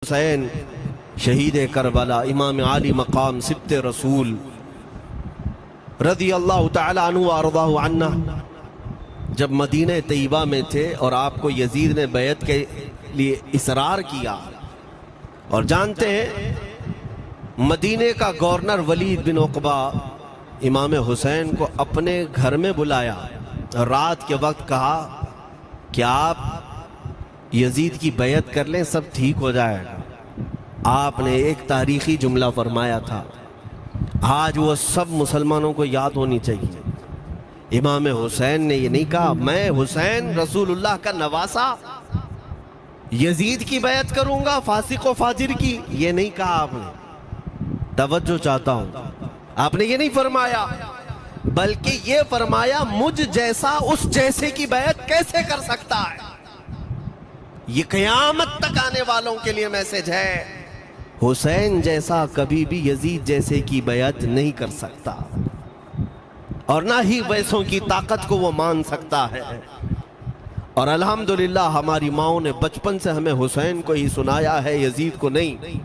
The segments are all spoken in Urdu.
حسین شہید کربلا، امام عالی مقام سبت رسول رضی اللہ تعالی عنہ وارضاہ عنہ، جب مدینہ طیبہ میں تھے اور آپ کو یزید نے بیعت کے لیے اصرار کیا، اور جانتے ہیں مدینہ کا گورنر ولید بن عقبہ امام حسین کو اپنے گھر میں بلایا، رات کے وقت کہا کہ آپ یزید کی بیعت کر لیں، سب ٹھیک ہو جائے گا۔ آپ نے ایک تاریخی جملہ فرمایا تھا، آج وہ سب مسلمانوں کو یاد ہونی چاہیے۔ امام حسین نے یہ نہیں کہا میں حسین رسول اللہ کا نواسا یزید کی بیعت کروں گا فاسق و فاجر کی، یہ نہیں کہا آپ نے۔ توجہ چاہتا ہوں، آپ نے یہ نہیں فرمایا، بلکہ یہ فرمایا مجھ جیسا اس جیسے کی بیعت کیسے کر سکتا ہے۔ یہ قیامت تک آنے والوں کے لیے میسج ہے، حسین جیسا کبھی بھی یزید جیسے کی بیعت نہیں کر سکتا، اور نہ ہی ویسوں کی طاقت کو وہ مان سکتا ہے۔ اور الحمدللہ ہماری ماؤں نے بچپن سے ہمیں حسین کو ہی سنایا ہے، یزید کو نہیں۔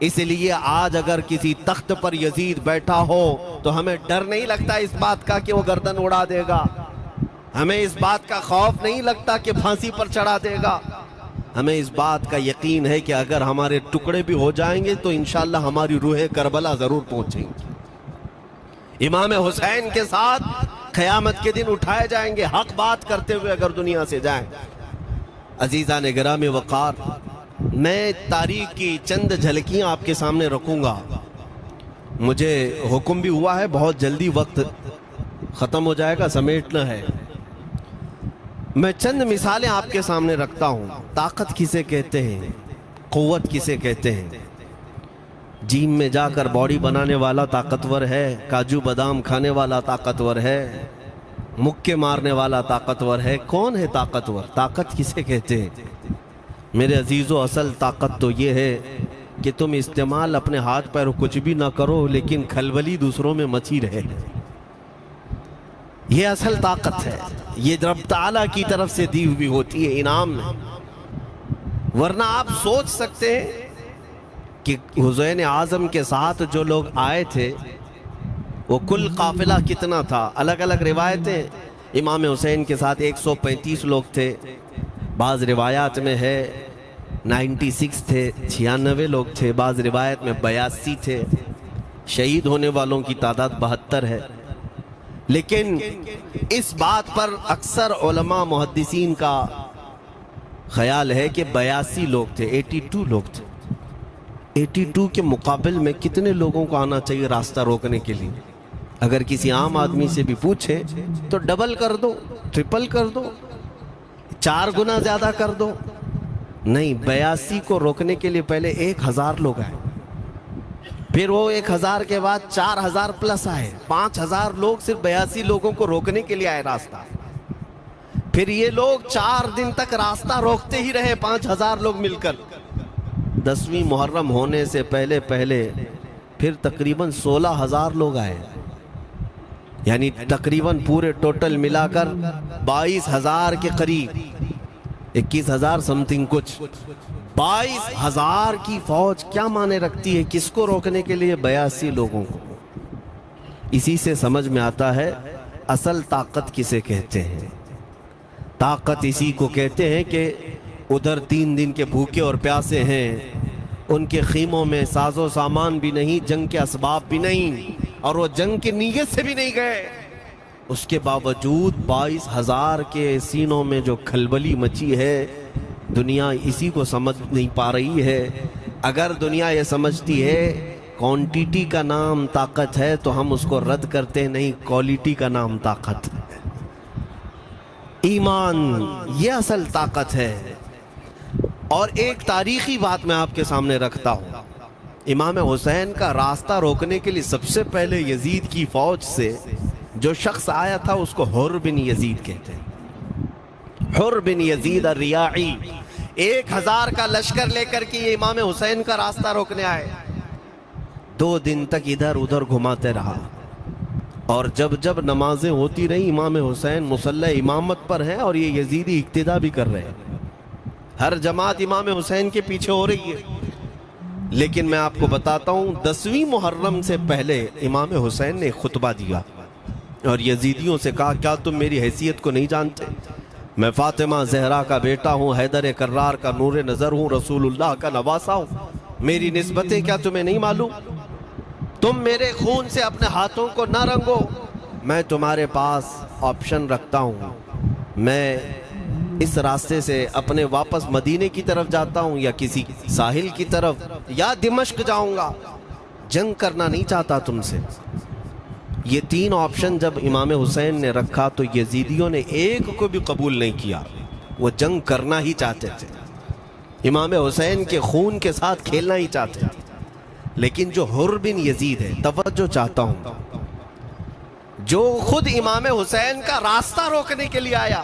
اس لیے آج اگر کسی تخت پر یزید بیٹھا ہو تو ہمیں ڈر نہیں لگتا اس بات کا کہ وہ گردن اڑا دے گا، ہمیں اس بات کا خوف نہیں لگتا کہ پھانسی پر چڑھا دے گا، ہمیں اس بات کا یقین ہے کہ اگر ہمارے ٹکڑے بھی ہو جائیں گے تو انشاءاللہ ہماری روح کربلا ضرور پہنچیں گی۔ امام حسین کے ساتھ قیامت کے دن اٹھائے جائیں گے، حق بات کرتے ہوئے اگر دنیا سے جائیں۔ عزیزان گرامی وقار، میں تاریخ کی چند جھلکیاں آپ کے سامنے رکھوں گا۔ مجھے حکم بھی ہوا ہے، بہت جلدی وقت ختم ہو جائے گا، سمیٹنا ہے۔ میں چند مثالیں آپ کے سامنے رکھتا ہوں۔ طاقت کسے کہتے ہیں، قوت کسے کہتے ہیں؟ جیم میں جا کر باڈی بنانے والا طاقتور ہے، کاجو بادام کھانے والا طاقتور ہے، مکے مارنے والا طاقتور ہے۔ کون ہے طاقتور؟ طاقت کسے کہتے ہیں؟ میرے عزیزو، اصل طاقت تو یہ ہے کہ تم استعمال اپنے ہاتھ پیر کچھ بھی نہ کرو لیکن کھلبلی دوسروں میں مچی رہے، یہ اصل طاقت ہے۔ یہ رب تعالیٰ کی طرف سے دی ہوئی ہوتی ہے انعام میں۔ ورنہ آپ سوچ سکتے ہیں کہ حسین اعظم کے ساتھ جو لوگ آئے تھے وہ کل قافلہ کتنا تھا؟ الگ الگ روایتیں، امام حسین کے ساتھ 135 لوگ تھے، بعض روایات میں ہے 96 تھے، 96 لوگ تھے، بعض روایت میں 82 تھے، شہید ہونے والوں کی تعداد 72 ہے۔ لیکن اس بات پر اکثر علماء محدثین کا خیال ہے کہ 82 لوگ تھے، 82 لوگ تھے۔ 82 کے مقابل میں کتنے لوگوں کو آنا چاہیے راستہ روکنے کے لیے؟ اگر کسی عام آدمی سے بھی پوچھے تو ڈبل کر دو، ٹرپل کر دو، 4 گنا زیادہ کر دو۔ نہیں، 82 کو روکنے کے لیے پہلے 1000 لوگ آئے، پھر وہ 1000 کے بعد 4000 پلس آئے، 5000 لوگ صرف 82 لوگوں کو روکنے کے لیے آئے راستہ۔ پھر یہ لوگ 4 دن تک راستہ روکتے ہی رہے، 5000 لوگ مل کر۔ 10ویں محرم ہونے سے پہلے پھر تقریباً 16000 لوگ آئے، یعنی تقریباً پورے ٹوٹل ملا کر 22000 کے قریب، 21000 سمتنگ کچھ، 22000 کی فوج کیا معنی رکھتی ہے؟ کس کو روکنے کے لیے؟ 82 لوگوں کو۔ اسی سے سمجھ میں آتا ہے اصل طاقت کسے کہتے ہیں۔ طاقت اسی کو کہتے ہیں کہ ادھر 3 دن کے بھوکے اور پیاسے ہیں، ان کے خیموں میں ساز و سامان بھی نہیں، جنگ کے اسباب بھی نہیں، اور وہ جنگ کی نیت سے بھی نہیں گئے، اس کے باوجود 22000 کے سینوں میں جو کھلبلی مچی ہے، دنیا اسی کو سمجھ نہیں پا رہی ہے۔ اگر دنیا یہ سمجھتی ہے کوانٹیٹی کا نام طاقت ہے تو ہم اس کو رد کرتے نہیں، کوالٹی کا نام طاقت ہے۔ ایمان یہ اصل طاقت ہے۔ اور ایک تاریخی بات میں آپ کے سامنے رکھتا ہوں، امام حسین کا راستہ روکنے کے لیے سب سے پہلے یزید کی فوج سے جو شخص آیا تھا اس کو حر بن یزید کہتے ہیں، حر بن یزید الریاعی۔ 1000 کا لشکر لے کر کے یہ امام حسین کا راستہ روکنے آئے، 2 دن تک ادھر ادھر گھماتے رہا، اور جب نمازیں ہوتی رہی امام حسین مصلی امامت پر ہیں اور یہ یزیدی اقتدا بھی کر رہے ہیں۔ ہر جماعت امام حسین کے پیچھے ہو رہی ہے، لیکن میں آپ کو بتاتا ہوں 10ویں محرم سے پہلے امام حسین نے خطبہ دیا اور یزیدیوں سے کہا کیا تم میری حیثیت کو نہیں جانتے؟ میں فاطمہ زہرا کا بیٹا ہوں، حیدر کرار کا نور نظر ہوں، رسول اللہ کا نواسہ ہوں، میری نسبتیں کیا تمہیں نہیں معلوم؟ تم میرے خون سے اپنے ہاتھوں کو نہ رنگو، میں تمہارے پاس آپشن رکھتا ہوں، میں اس راستے سے اپنے واپس مدینے کی طرف جاتا ہوں یا کسی ساحل کی طرف یا دمشق جاؤں گا، جنگ کرنا نہیں چاہتا تم سے۔ یہ 3 آپشن جب امام حسین نے رکھا تو یزیدیوں نے ایک کو بھی قبول نہیں کیا، وہ جنگ کرنا ہی چاہتے تھے، امام حسین کے خون کے ساتھ کھیلنا ہی چاہتے تھے۔ لیکن جو حر بن یزید ہے، توجہ چاہتا ہوں، جو خود امام حسین کا راستہ روکنے کے لیے آیا،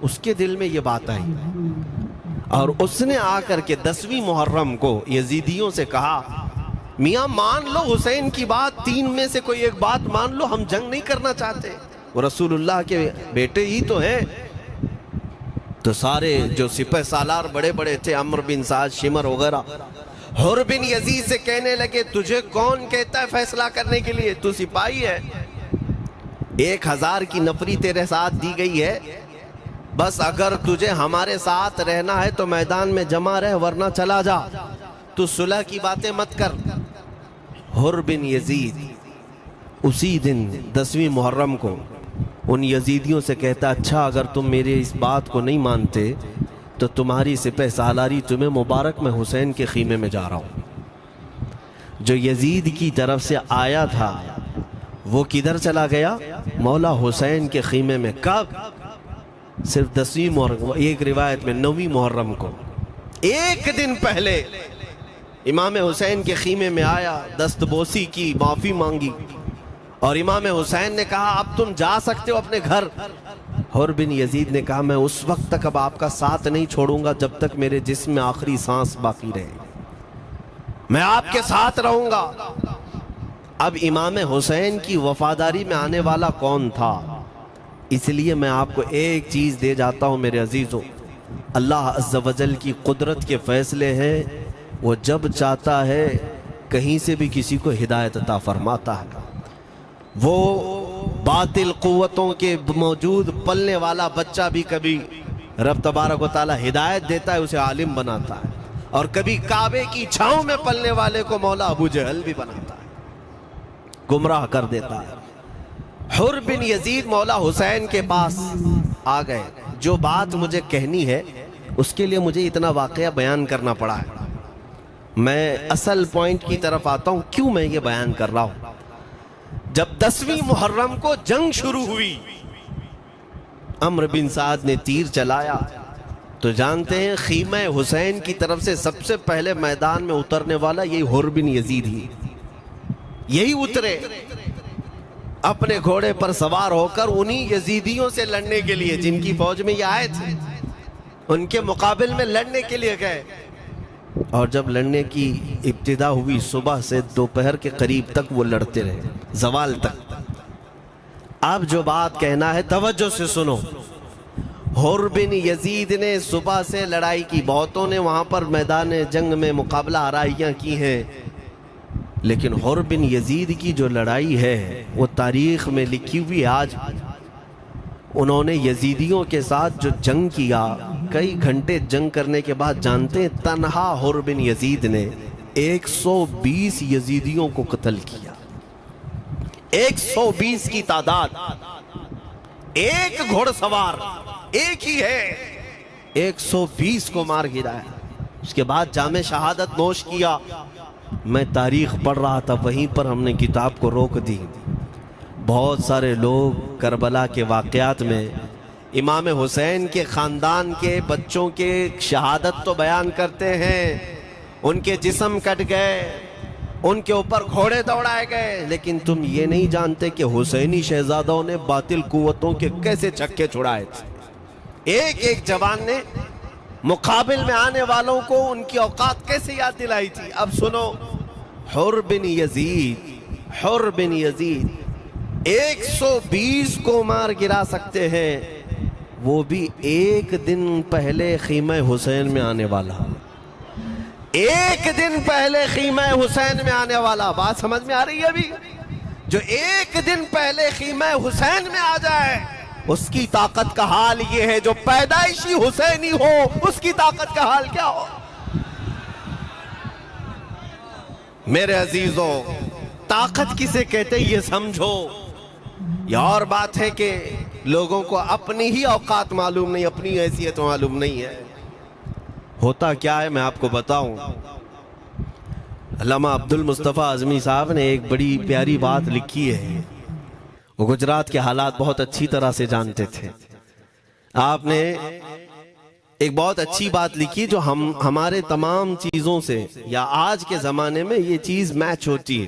اس کے دل میں یہ بات آئی اور اس نے آ کر کے 10ویں محرم کو یزیدیوں سے کہا میاں مان لو حسین کی بات، 3 میں سے کوئی ایک بات مان لو، ہم جنگ نہیں کرنا چاہتے، وہ رسول اللہ کے بیٹے ہی تو ہیں۔ تو سارے جو سپہ سالار بڑے بڑے تھے، عمرو بن سعد، شمر وغیرہ، حر بن یزید سے کہنے لگے تجھے کون کہتا ہے فیصلہ کرنے کے لیے؟ تو سپاہی ہے، 1000 کی نفری تیرے ساتھ دی گئی ہے، بس اگر تجھے ہمارے ساتھ رہنا ہے تو میدان میں جمع رہ، ورنہ چلا جا، تو صلح کی باتیں مت کر۔ حر بن یزید اسی دن 10ویں محرم کو ان یزیدیوں سے کہتا اچھا اگر تم میرے اس بات کو نہیں مانتے تو تمہاری سپہ سالاری تمہیں مبارک، میں حسین کے خیمے میں جا رہا ہوں۔ جو یزید کی طرف سے آیا تھا وہ کدھر چلا گیا؟ مولا حسین کے خیمے میں۔ کب؟ صرف 10ویں محرم، ایک روایت میں 9ویں محرم کو، ایک دن پہلے امام حسین کے خیمے میں آیا، دست بوسی کی، معافی مانگی، اور امام حسین نے کہا اب تم جا سکتے ہو اپنے گھر۔ حر بن یزید نے کہا میں اس وقت تک اب آپ کا ساتھ نہیں چھوڑوں گا جب تک میرے جسم میں آخری سانس باقی رہے، میں آپ کے ساتھ رہوں گا۔ اب امام حسین کی وفاداری میں آنے والا کون تھا؟ اس لیے میں آپ کو ایک چیز دے جاتا ہوں میرے عزیزوں، اللہ عز و جل کی قدرت کے فیصلے ہیں، وہ جب چاہتا ہے کہیں سے بھی کسی کو ہدایت عطا فرماتا ہے۔ وہ باطل قوتوں کے موجود پلنے والا بچہ بھی کبھی رب تبارک و تعالی ہدایت دیتا ہے، اسے عالم بناتا ہے، اور کبھی کعبے کی چھاؤں میں پلنے والے کو مولا ابو جہل بھی بناتا ہے، گمراہ کر دیتا ہے۔ حر بن یزید مولا حسین کے پاس آ گئے، جو بات مجھے کہنی ہے اس کے لیے مجھے اتنا واقعہ بیان کرنا پڑا ہے۔ میں اصل پوائنٹ کی طرف آتا ہوں، کیوں میں یہ بیان کر رہا ہوں۔ جب 10ویں محرم کو جنگ شروع ہوئی، عمرو بن سعد نے تیر چلایا، تو جانتے ہیں خیمہ حسین کی طرف سے سب سے پہلے میدان میں اترنے والا یہی حر بن یزید ہی، یہی اترے اپنے گھوڑے پر سوار ہو کر انہی یزیدیوں سے لڑنے کے لیے جن کی فوج میں یہ آئے تھے، ان کے مقابل میں لڑنے کے لیے گئے۔ اور جب لڑنے کی ابتدا ہوئی، صبح سے دوپہر کے قریب تک وہ لڑتے رہے، زوال تک۔ اب جو بات کہنا ہے توجہ سے سنو۔ حر بن یزید نے صبح سے لڑائی کی، بہتوں نے وہاں پر میدان جنگ میں مقابلہ آرائیاں کی ہیں، لیکن حر بن یزید کی جو لڑائی ہے وہ تاریخ میں لکھی ہوئی ہے۔ آج انہوں نے یزیدیوں کے ساتھ جو جنگ کیا، کئی گھنٹے جنگ کرنے کے بعد جانتے ہیں تنہا حر بن یزید نے 120 یزیدیوں کو قتل کیا۔ 120 کی تعداد، ایک گھوڑ سوار ایک ہی ہے، 120 کو مار گرایا۔ اس کے بعد جام شہادت نوش کیا۔ میں تاریخ پڑھ رہا تھا، وہیں پر ہم نے کتاب کو روک دی۔ بہت سارے لوگ کربلا کے واقعات میں امام حسین کے خاندان کے بچوں کے شہادت تو بیان کرتے ہیں، ان کے جسم کٹ گئے، ان کے اوپر گھوڑے دوڑائے گئے، لیکن تم یہ نہیں جانتے کہ حسینی شہزادوں نے باطل قوتوں کے کیسے چھکے چھڑائے تھے۔ ایک ایک جوان نے مقابل میں آنے والوں کو ان کی اوقات کیسے یاد دلائی تھی۔ اب سنو، حر بن یزید 120 کو مار گرا سکتے ہیں، وہ بھی ایک دن پہلے خیمہ حسین میں آنے والا، ایک دن پہلے خیمہ حسین میں آنے والا۔ بات سمجھ میں آ رہی ہے ابھی؟ جو ایک دن پہلے خیمہ حسین میں آ جائے اس کی طاقت کا حال یہ ہے، جو پیدائشی حسینی ہو اس کی طاقت کا حال کیا ہو؟ میرے عزیزوں، طاقت کسے کہتے یہ سمجھو۔ یہ اور بات ہے کہ لوگوں کو اپنی ہی اوقات معلوم نہیں، اپنی حیثیت معلوم نہیں ہے۔ ہوتا کیا ہے میں آپ کو بتاؤں۔ علامہ عبد المصطفیٰ اعظمی صاحب نے ایک بڑی پیاری بات لکھی ہے۔ وہ گجرات کے حالات بہت اچھی طرح سے جانتے تھے۔ آپ نے ایک بہت اچھی بات لکھی جو ہمارے تمام چیزوں سے یا آج کے زمانے میں یہ چیز میچ ہوتی ہے۔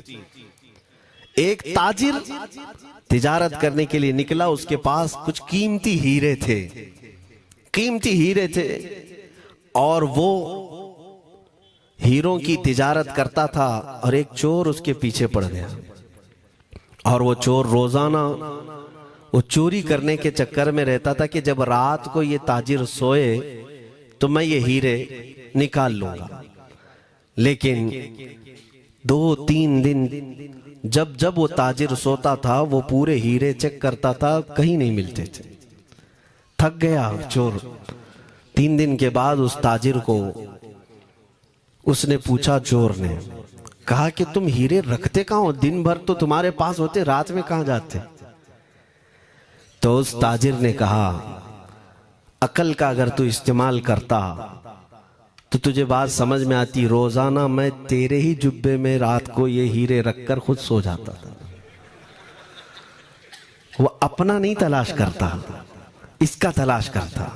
ایک تاجر تجارت کرنے کے لیے نکلا، اس کے پاس کچھ قیمتی ہیرے تھے اور وہ ہیروں کی تجارت کرتا تھا، اور ایک چور اس کے پیچھے پڑ گیا، اور وہ چور روزانہ وہ چوری کرنے کے چکر میں رہتا تھا کہ جب رات کو یہ تاجر سوئے تو میں یہ ہیرے نکال لوں گا۔ لیکن 2-3 دن جب وہ تاجر سوتا تھا وہ پورے ہیرے چیک کرتا تھا، کہیں نہیں ملتے تھے۔ تھک گیا چور۔ 3 دن کے بعد اس تاجر کو اس نے پوچھا، چور نے کہا کہ تم ہیرے رکھتے کہاں ہو؟ دن بھر تو تمہارے پاس ہوتے، رات میں کہاں جاتے؟ تو اس تاجر نے کہا، عقل کا اگر تو استعمال کرتا تو تجھے بات سمجھ میں آتی، روزانہ میں تیرے ہی جبے میں رات کو یہ ہیرے رکھ کر خود سو جاتا تھا۔ وہ اپنا نہیں تلاش کرتا، اس کا تلاش کرتا،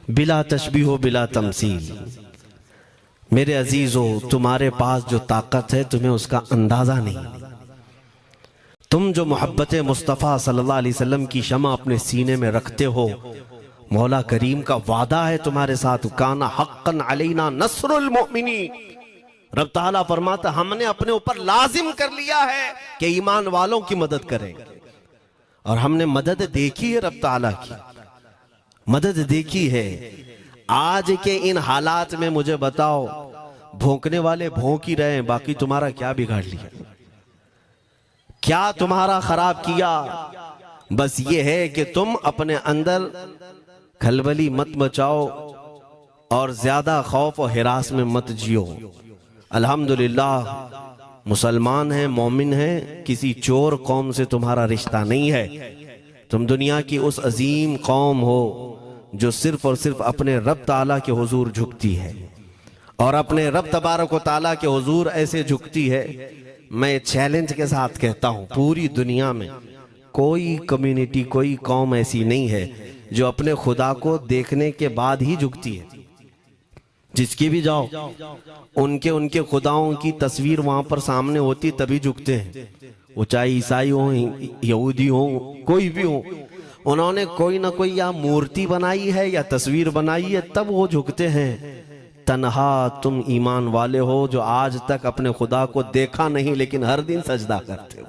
بلا تشبیہ و بلا تمثیل۔ میرے عزیزو، تمہارے پاس جو طاقت ہے تمہیں اس کا اندازہ نہیں۔ تم جو محبت مصطفیٰ صلی اللہ علیہ وسلم کی شمع اپنے سینے میں رکھتے ہو، مولا کریم کا وعدہ ہے تمہارے ساتھ، کانا حقا علینا نصر المؤمنین۔ رب تعالیٰ فرماتا ہم نے اپنے اوپر لازم کر لیا ہے کہ ایمان والوں کی مدد کریں، اور ہم نے مدد دیکھی ہے، رب تعالیٰ کی مدد دیکھی ہے۔ آج کے ان حالات میں مجھے بتاؤ، بھونکنے والے بھونک ہی رہے ہیں، باقی تمہارا کیا بگاڑ لیا؟ کیا تمہارا خراب کیا؟ بس یہ ہے کہ تم اپنے اندر کھلبلی مت مچاؤ اور زیادہ خوف و ہراس میں مت جیو۔ الحمدللہ مسلمان ہیں، مومن ہیں، کسی چور قوم سے تمہارا رشتہ نہیں ہے۔ تم دنیا کی اس عظیم قوم ہو جو صرف اور صرف اپنے رب تعالیٰ کے حضور جھکتی ہے، اور اپنے رب تبارک و تعالیٰ کے حضور ایسے جھکتی ہے۔ میں چیلنج کے ساتھ کہتا ہوں، پوری دنیا میں کوئی کمیونٹی، کوئی قوم ایسی نہیں ہے جو اپنے خدا کو دیکھنے کے بعد ہی جھکتی ہے۔ جس کی بھی جاؤ، ان کے خداؤں کی تصویر وہاں پر سامنے ہوتی تبھی جھکتے ہیں، وہ چاہے عیسائی ہوں، یہودی ہوں، کوئی بھی ہوں، انہوں نے کوئی نہ کوئی یا مورتی بنائی ہے یا تصویر بنائی ہے، تب وہ جھکتے ہیں۔ تنہا تم ایمان والے ہو جو آج تک اپنے خدا کو دیکھا نہیں لیکن ہر دن سجدہ کرتے ہو۔